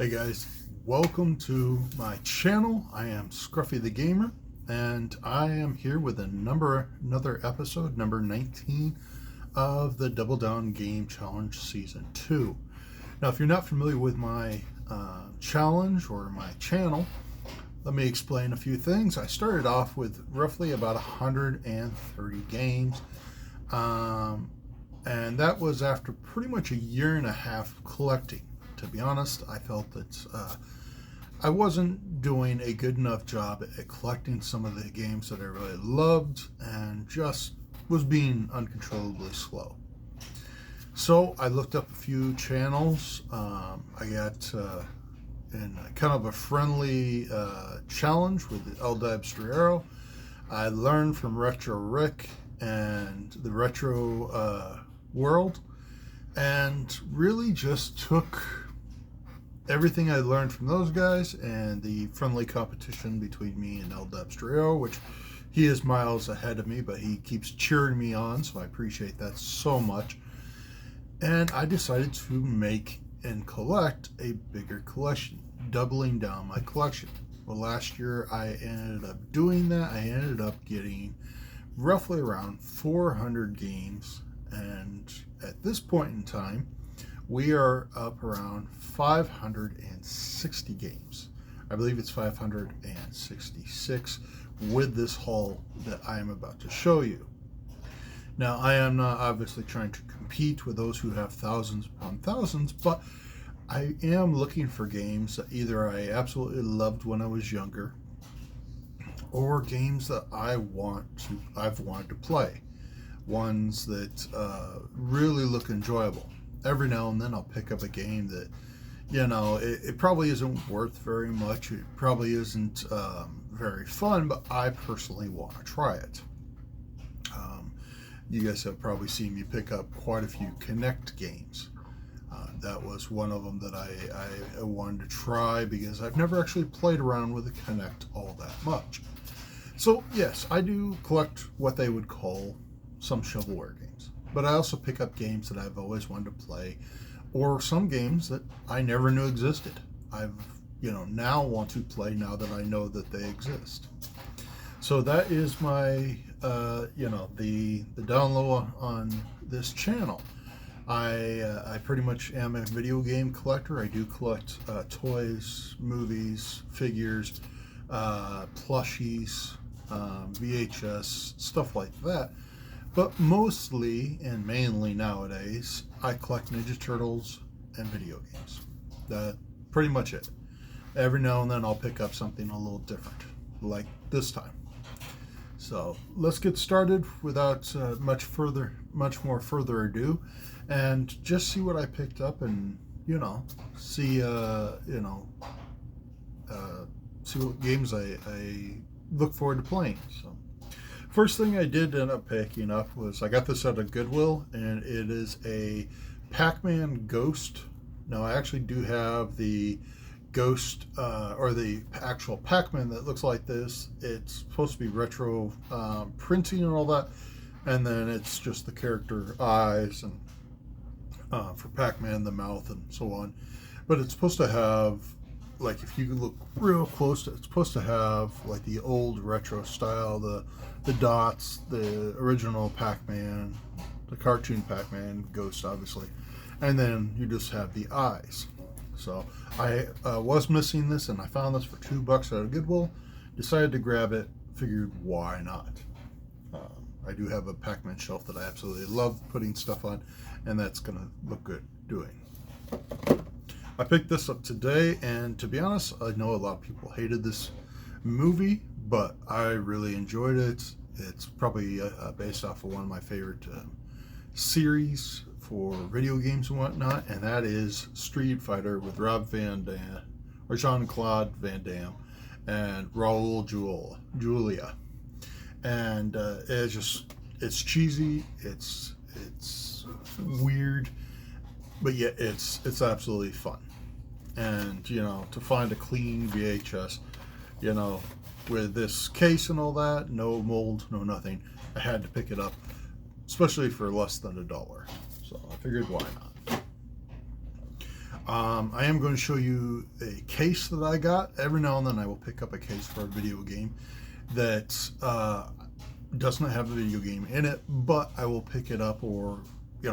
Hey guys, welcome to my channel. I am Scruffy the Gamer, and I am here with another episode, number 19 of the Double Down Game Challenge Season 2. Now, if you're not familiar with my challenge or my channel, let me explain a few things. I started off with roughly about 130 games, and that was after pretty much a year and a half of collecting. To be honest, I felt that I wasn't doing a good enough job at collecting some of the games that I really loved, and just was being uncontrollably slow. So I looked up a few channels. I got in kind of a friendly challenge with El Dabstrero. I learned from Retro Rick and the Retro World, and really just took everything I learned from those guys and the friendly competition between me and El Dabstrero, which he is miles ahead of me, but he keeps cheering me on, so I appreciate that so much. And I decided to make and collect a bigger collection, doubling down my collection. Well, last year I ended up doing that. I ended up getting roughly around 400 games, and at this point in time, we are up around 560 games. I believe it's 566 with this haul that I am about to show you. Now, I am not obviously trying to compete with those who have thousands upon thousands, but I am looking for games that either I absolutely loved when I was younger, or games that I've wanted to play. Ones that really look enjoyable. Every now and then I'll pick up a game that, it probably isn't worth very much. It probably isn't very fun, but I personally want to try it. You guys have probably seen me pick up quite a few Kinect games. That was one of them that I wanted to try because I've never actually played around with the Kinect all that much. So yes, I do collect what they would call some shovelware games, but I also pick up games that I've always wanted to play, or some games that I never knew existed. I've now want to play now that I know that they exist. So that is my the down low on this channel. I pretty much am a video game collector. I do collect toys, movies, figures, plushies, VHS, stuff like that. But mostly and mainly nowadays, I collect Ninja Turtles and video games. That's pretty much it. Every now and then I'll pick up something a little different, like this time. So let's get started without much more further ado, and just see what I picked up, and see see what games I look forward to playing. So first thing I did end up picking up was, I got this at a Goodwill, and it is a Pac-Man Ghost. Now, I actually do have the Ghost, or the actual Pac-Man that looks like this. It's supposed to be retro printing and all that, and then it's just the character eyes, and for Pac-Man, the mouth, and so on. But it's supposed to have, like, if you look real close, it's supposed to have like the old retro style, the dots, the original Pac-Man, the cartoon Pac-Man, Ghost obviously, and then you just have the eyes. So I was missing this, and I found this for $2 at a Goodwill. Decided to grab it. Figured, why not? I do have a Pac-Man shelf that I absolutely love putting stuff on, and that's gonna look good doing. I picked this up today, and to be honest, I know a lot of people hated this movie, but I really enjoyed it. It's probably based off of one of my favorite series for video games and whatnot, and that is Street Fighter with Rob Van Dam, or Jean-Claude Van Damme, and Raul Julia. And it's cheesy, it's weird, but yet it's absolutely fun. And to find a clean VHS, with this case and all that, no mold, no nothing, I had to pick it up, especially for less than $1. So I figured, why not? I am going to show you a case that I got. Every now and then I will pick up a case for a video game that does not have a video game in it, but I will pick it up or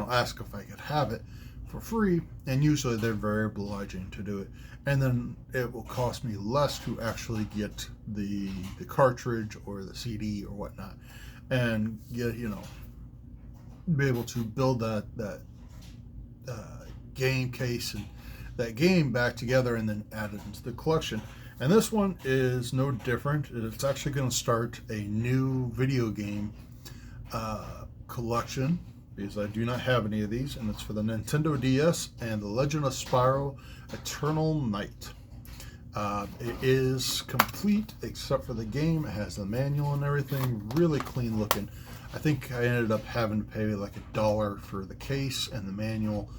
ask if I could have it for free, and usually they're very obliging to do it. And then it will cost me less to actually get the cartridge or the CD or whatnot, and get be able to build that game case and that game back together and then add it into the collection. And this one is no different. It's actually going to start a new video game collection, because I do not have any of these, and it's for the Nintendo DS and The Legend of Spyro Eternal Night. It is complete except for the game. It has the manual and everything, really clean looking. I think I ended up having to pay like $1 for the case and the manual,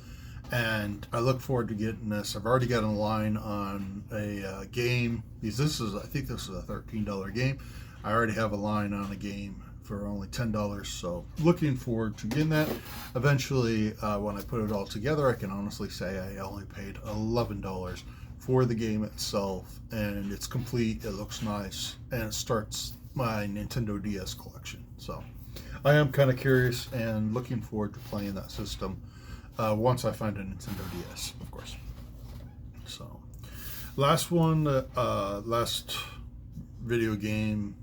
and I look forward to getting this. I've already got a line on a game, because I think this is a $13 game. I already have a line on a game for only $10, so looking forward to getting that. Eventually, when I put it all together, I can honestly say I only paid $11 for the game itself, and it's complete, it looks nice, and it starts my Nintendo DS collection. So I am kind of curious and looking forward to playing that system once I find a Nintendo DS, of course. So last one, last video game,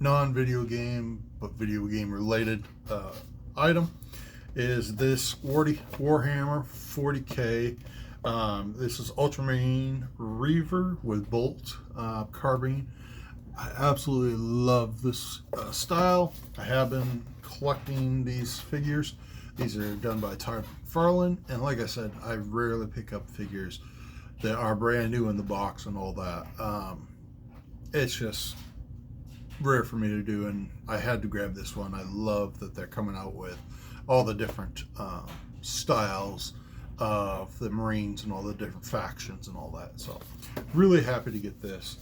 non-video game but video game related item is this Warhammer 40k. This is Ultramarine Reaver with Bolt carbine. I absolutely love this style. I have been collecting these figures. These are done by Todd McFarlane, and like I said, I rarely pick up figures that are brand new in the box and all that. It's just rare for me to do, and I had to grab this one. I love that they're coming out with all the different styles of the Marines and all the different factions and all that. So really happy to get this,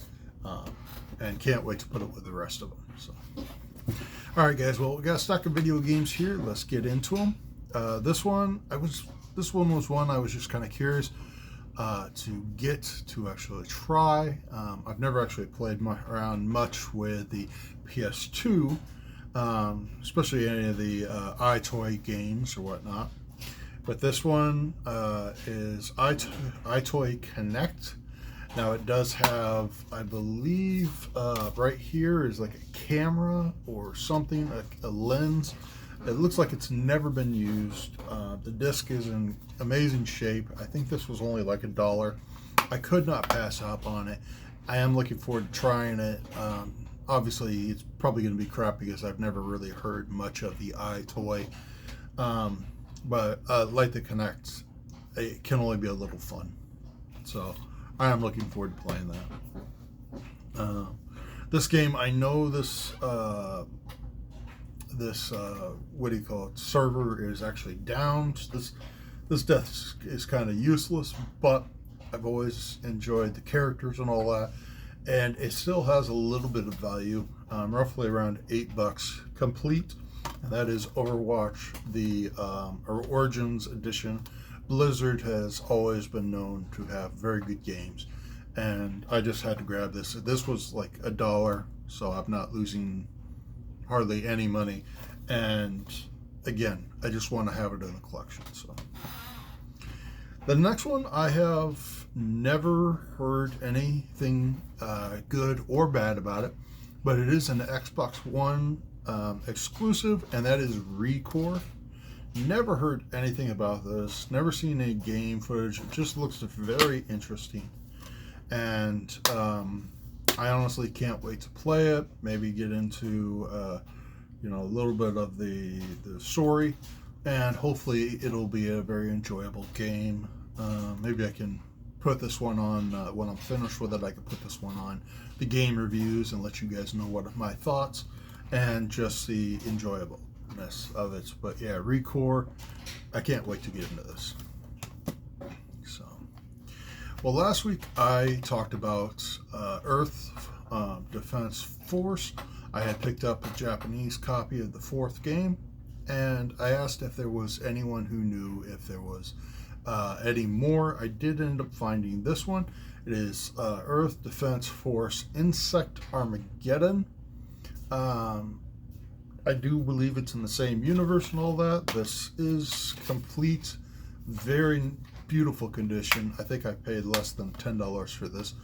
and can't wait to put it with the rest of them. So all right, guys, well, we got a stack of video games here. Let's get into them. This one was one I was just kind of curious to get to actually try. I've never actually played around much with the PS2, especially any of the iToy games or whatnot. But this one is iToy Connect. Now it does have, I believe, right here is like a camera or something, a lens. It looks like it's never been used. The disc is in amazing shape. I think this was only like $1. I could not pass up on it. I am looking forward to trying it. Obviously, it's probably going to be crap because I've never really heard much of the iToy. But like the Connect, it can only be a little fun. So I am looking forward to playing that. This game, I know this what do you call it, server is actually down. This death is kind of useless, but I've always enjoyed the characters and all that, and it still has a little bit of value, roughly around $8 complete, and that is Overwatch, the Origins edition. Blizzard has always been known to have very good games, and I just had to grab this. This was like $1, so I'm not losing hardly any money, and again, I just want to have it in the collection. So the next one, I have never heard anything good or bad about it, but it is an Xbox One exclusive, and that is ReCore. Never heard anything about this, never seen any game footage. It just looks very interesting, and I honestly can't wait to play it, maybe get into a little bit of the story, and hopefully it'll be a very enjoyable game. Maybe I can put this one on, when I'm finished with it, I can put this one on the game reviews and let you guys know what my thoughts and just the enjoyableness of it. But yeah, ReCore, I can't wait to get into this. So, well, last week I talked about Earth Defense Force. I had picked up a Japanese copy of the 4th game, and I asked if there was anyone who knew if there was anymore. I did end up finding this one. It is Earth Defense Force Insect Armageddon. I do believe it's in the same universe and all that. This is complete, very beautiful condition. I think I paid less than $10 for this,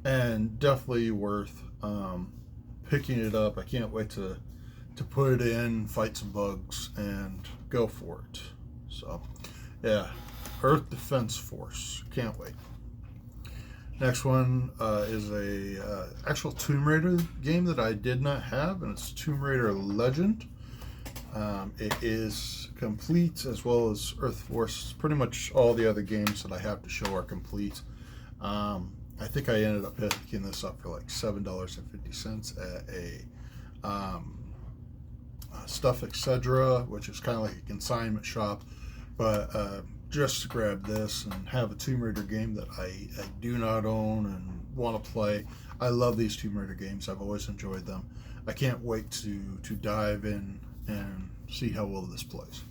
and definitely worth picking it up. I can't wait to put it in, fight some bugs, and go for it. So, yeah, Earth Defense Force. Can't wait. Next one is a actual Tomb Raider game that I did not have, and it's Tomb Raider Legend. It is complete, as well as Earth Force. Pretty much all the other games that I have to show are complete. I think I ended up picking this up for like $7.50 at a Stuff Etc., which is kind of like a consignment shop. But just to grab this and have a Tomb Raider game that I do not own and want to play. I love these Tomb Raider games. I've always enjoyed them. I can't wait to dive in and see how well this plays.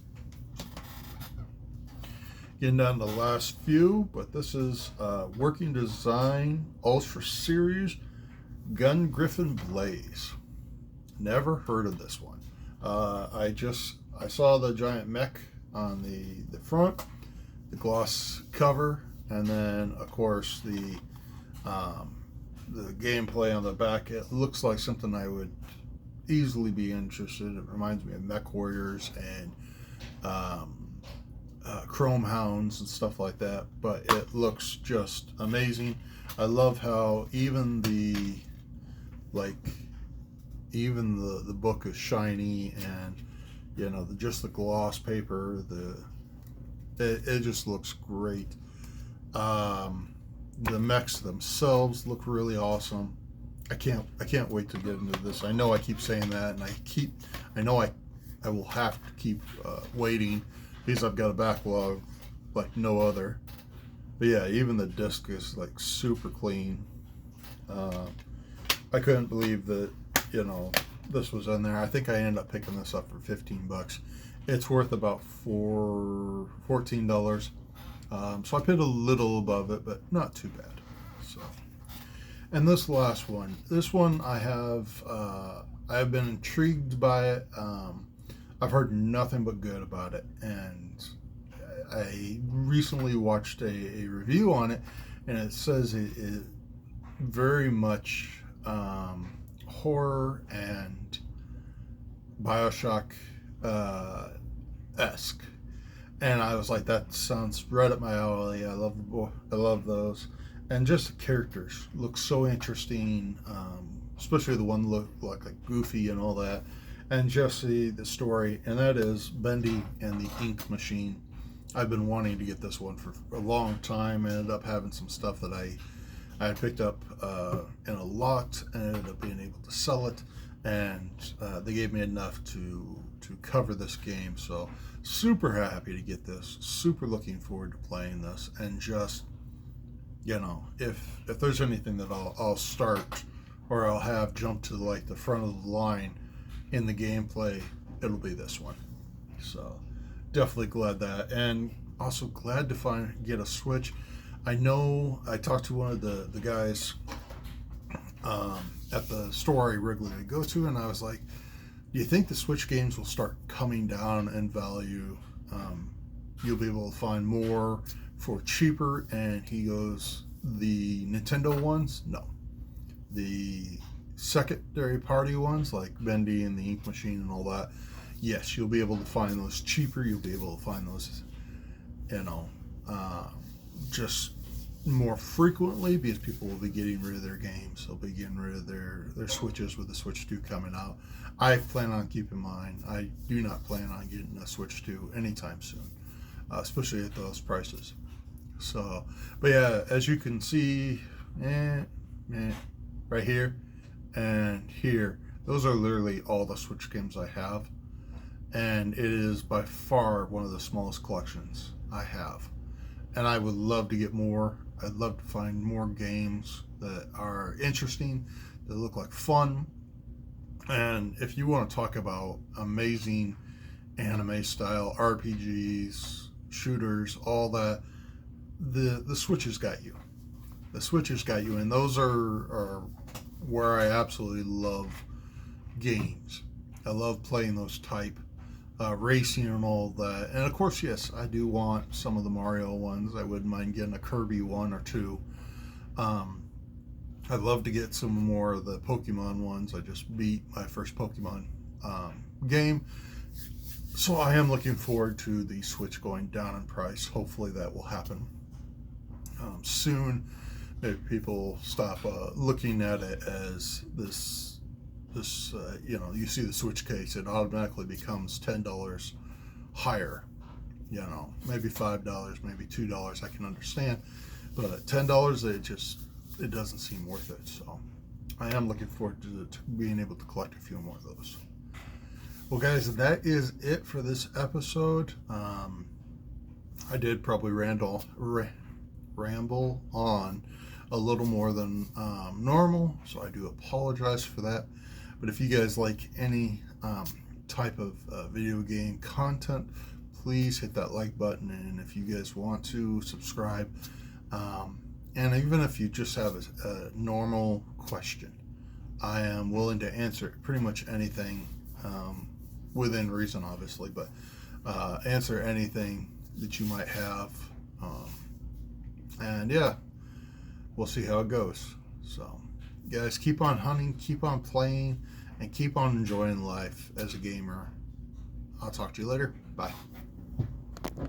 Getting down to the last few, but this is Working Design Ultra Series Gun Griffin Blaze. Never heard of this one. I saw the giant mech on the front, the gloss cover, and then of course the gameplay on the back. It looks like something I would easily be interested. It reminds me of Mech Warriors and Chrome Hounds and stuff like that, but it looks just amazing. I love how even the book is shiny, and just the gloss paper, it just looks great. The mechs themselves look really awesome. I can't wait to get into this. I know I keep saying that, and I know I will have to keep waiting, because I've got a backlog like no other. But yeah, even the disc is like super clean. I couldn't believe that this was in there. I think I ended up picking this up for $15. It's worth about $14. So I paid a little above it, but not too bad. So, and this last one, I've been intrigued by it. I've heard nothing but good about it, and I recently watched a review on it, and it says it very much horror and BioShock esque, and I was like, that sounds right up my alley. I love those, and just the characters look so interesting, especially the one look like Goofy and all that, and just the story, and that is Bendy and the Ink Machine. I've been wanting to get this one for a long time. I ended up having some stuff that I had picked up in a lot, and ended up being able to sell it, and they gave me enough to cover this game. So super happy to get this, super looking forward to playing this, and just if there's anything that I'll start or I'll have jump to like the front of the line in the gameplay, it'll be this one. So definitely glad that, and also glad to get a Switch. I know I talked to one of the guys at the store I regularly go to, and I was like, do you think the Switch games will start coming down in value? You'll be able to find more for cheaper. And he goes, the Nintendo ones, no. The secondary party ones like Bendy and the Ink Machine and all that, yes, you'll be able to find those cheaper. You'll be able to find those just more frequently, because people will be getting rid of their games. They'll be getting rid of their Switches with the Switch 2 coming out. I plan on keeping mine. I do not plan on getting a Switch 2 anytime soon, especially at those prices. So, but yeah, as you can see, right here and here, those are literally all the Switch games I have, and it is by far one of the smallest collections I have. And I would love to get more. I'd love to find more games that are interesting, that look like fun. And if you want to talk about amazing anime style RPGs, shooters, all that, the Switch has got you. The Switch has got you, and those are where I absolutely love games. I love playing those type racing and all that. And of course, yes, I do want some of the Mario ones. I wouldn't mind getting a Kirby one or two. I'd love to get some more of the Pokemon ones. I just beat my first Pokemon game. So I am looking forward to the Switch going down in price. Hopefully that will happen soon. Maybe people stop looking at it as this you see the Switch case, it automatically becomes $10 higher. Maybe $5, maybe $2. I can understand, but at $10, it doesn't seem worth it. So I am looking forward to being able to collect a few more of those. Well, guys, that is it for this episode. I did probably ramble on a little more than normal, so I do apologize for that. But if you guys like any type of video game content, please hit that like button, and if you guys want to subscribe, and even if you just have a normal question, I am willing to answer pretty much anything, within reason, obviously, but answer anything that you might have, and yeah, we'll see how it goes. So, guys, keep on hunting, keep on playing, and keep on enjoying life as a gamer. I'll talk to you later. Bye.